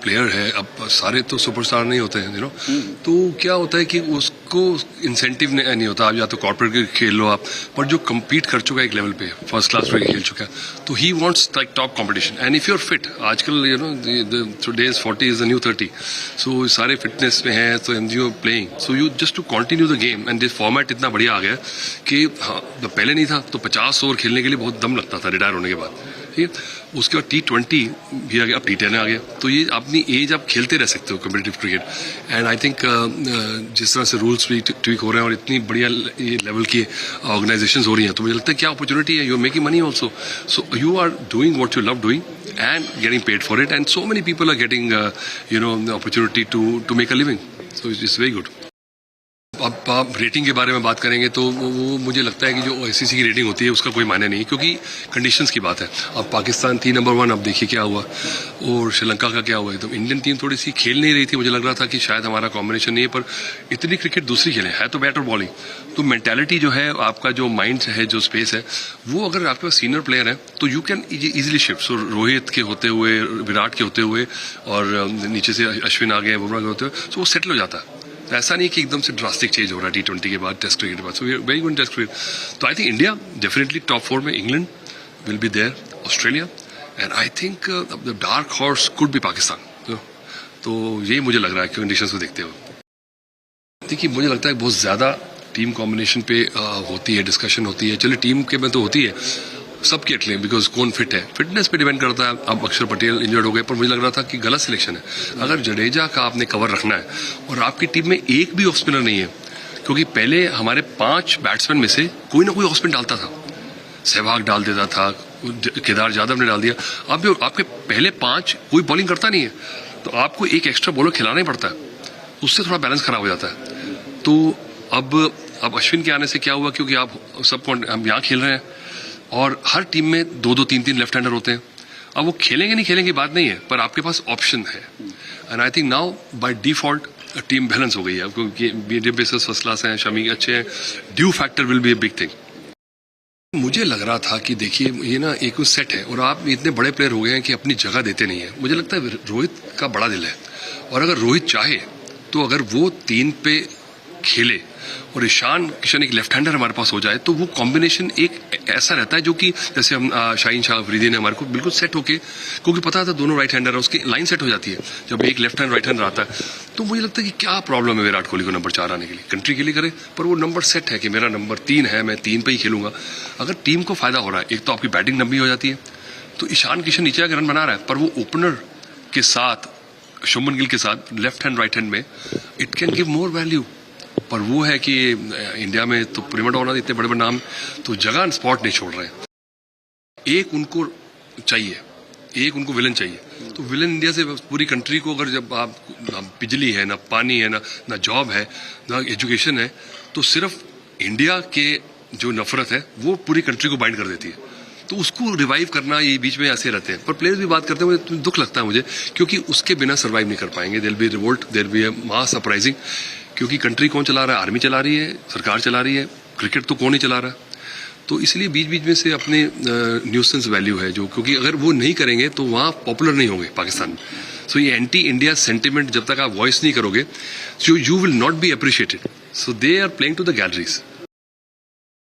Player है, अब सारे तो सुपरस्टार नहीं होते हैं, तो क्या होता है कि उसको इंसेंटिव नहीं होता। आप या तो कॉर्पोरेट खेल लो आप, पर जो कम्पीट कर चुका है एक लेवल पे, फर्स्ट क्लास पे खेल चुका है, तो ही wants like top competition. And if you are fit, आजकल today's 40 is the new 30, so सारे फिटनेस में हैं, तो and you are playing, so you just to continue the game. And this format इतना बढ़िया आ गया कि हाँ, पहले नहीं था तो 50 ओवर खेलने के लिए बहुत दम लगता था रिटायर होने के बाद, ठीक है। उसके बाद T20 भी आ गया, अब T10 आ गया, तो ये अपनी एज आप खेलते रह सकते हो competitive cricket. And I think जिस तरह से रूल्स भी ट्वीक हो रहे हैं और इतनी बढ़िया ये लेवल की ऑर्गेनाइजेशंस हो रही हैं, तो मुझे लगता है क्या अपॉर्चुनिटी है। You are making money also, so you are doing what you love doing and getting paid for it, and so many people are getting the opportunity to make a living, so it's very good. अब आप rating के बारे में बात करेंगे तो वो मुझे लगता है कि जो ICC की रेटिंग होती है उसका कोई मायने नहीं, क्योंकि कंडीशंस की बात है। अब पाकिस्तान थी नंबर 1, अब देखिए क्या हुआ, और श्रीलंका का क्या हुआ है। तो इंडियन टीम थोड़ी सी खेल नहीं रही थी, मुझे लग रहा था कि शायद हमारा कॉम्बिनेशन नहीं है, पर इतनी क्रिकेट दूसरी खेले है तो बैट और बॉलिंग, तो मेंटालिटी जो है, आपका जो माइंड है, जो स्पेस है, वो अगर आपके पास सीनियर प्लेयर है तो यू कैन इजीली शिफ्ट। सो रोहित के होते हुए, विराट के होते हुए, और नीचे से अश्विन आ गए, बुमराह के होते हुए, सो वो सेटल हो जाता है। ऐसा नहीं कि एकदम से ड्रास्टिक चेंज हो रहा है T20 के बाद, टेस्ट क्रिकेट के बाद। So we are very good test cricket. तो I think India definitely top 4 में, England will be there, Australia, and I think the dark horse could be Pakistan. तो ये मुझे लग रहा है कंडीशंस को देखते हुए। देखिए, मुझे लगता है बहुत ज़्यादा टीम कॉम्बिनेशन पे होती है, डिस्कशन होती है। चलिए टीम के में तो होती है, सबके अटले, बिकॉज कौन फिट है, फिटनेस पे डिपेंड करता है। अब अक्षर पटेल इंजर्ड हो गए, पर मुझे लग रहा था कि गलत सिलेक्शन है। अगर जडेजा का आपने कवर रखना है और आपकी टीम में एक भी ऑफ स्पिनर नहीं है, क्योंकि पहले हमारे 5 बैट्समैन में से कोई ना कोई ऑफ स्पिन डालता था, सहवाग डाल देता था, केदार जाधव ने डाल दिया। अब आपके पहले 5 कोई बॉलिंग करता नहीं है, तो आपको एक एक्स्ट्रा बॉलर खिलाना ही पड़ता है, उससे थोड़ा बैलेंस खराब हो जाता है। तो अब अश्विन के आने से क्या हुआ, क्योंकि आप सबको हम यहाँ खेल रहे हैं और हर टीम में 2-2, 3-3 लेफ्ट हैंडर होते हैं। अब वो खेलेंगे नहीं खेलेंगे बात नहीं है, पर आपके पास ऑप्शन है। And I think now by default team balance हो गई है, क्योंकि मीडियम पेसर्स फर्स्ट क्लास हैं, शमी अच्छे हैं, due factor will be a big thing. मुझे लग रहा था कि देखिए ये ना एक सेट है, और आप इतने बड़े प्लेयर हो गए हैं कि अपनी जगह देते नहीं है। मुझे लगता है रोहित का बड़ा दिल है, और अगर रोहित चाहे तो अगर वो 3 पे खेले और ईशान किशन एक लेफ्ट हैंडर हमारे पास हो जाए, तो वो कॉम्बिनेशन एक ऐसा रहता है जो कि जैसे हम शाहीन शाह अफरीदी ने हमारे को बिल्कुल सेट होके, क्योंकि पता था दोनों राइट हैंडर है, उसकी लाइन सेट हो जाती है जब एक लेफ्ट हैंड राइट हैंडर आता है। तो मुझे लगता है कि क्या प्रॉब्लम है विराट कोहली को नंबर 4 आने के लिए, कंट्री के लिए करे, पर वो नंबर सेट है कि मेरा नंबर 3 है, मैं 3 पे ही खेलूंगा। अगर टीम को फायदा हो रहा है, एक तो आपकी बैटिंग लंबी हो जाती है, तो ईशान किशन नीचे आकर रन बना रहा है, पर वो ओपनर के साथ, शुभमन गिल के साथ लेफ्ट हैंड राइट हैंड में it can give more value. पर वो है कि इंडिया में तो प्रीमा डॉना इतने बड़े बड़े नाम, तो जगह स्पॉट नहीं छोड़ रहे हैं। एक उनको चाहिए, एक उनको विलन चाहिए। तो विलन इंडिया से पूरी कंट्री को, अगर जब आप ना बिजली है, ना पानी है, ना जॉब है, ना एजुकेशन है, तो सिर्फ इंडिया के जो नफरत है वो पूरी कंट्री को बाइंड कर देती है। तो उसको रिवाइव करना, ये बीच में ऐसे रहते हैं। पर प्लेयर्स भी बात करते हैं, मुझे दुख लगता है मुझे, क्योंकि उसके बिना सर्वाइव नहीं कर पाएंगे। There be revolt, there be mass uprising, क्योंकि कंट्री कौन चला रहा है, आर्मी चला रही है, सरकार चला रही है, क्रिकेट तो कौन नहीं चला रहा। तो इसलिए बीच बीच में से अपने न्यूसेंस वैल्यू है जो, क्योंकि अगर वो नहीं करेंगे तो वहाँ पॉपुलर नहीं होंगे पाकिस्तान में। सो ये एंटी इंडिया सेंटिमेंट जब तक आप वॉइस नहीं करोगे, so you will not be appreciated. So they are playing to the galleries.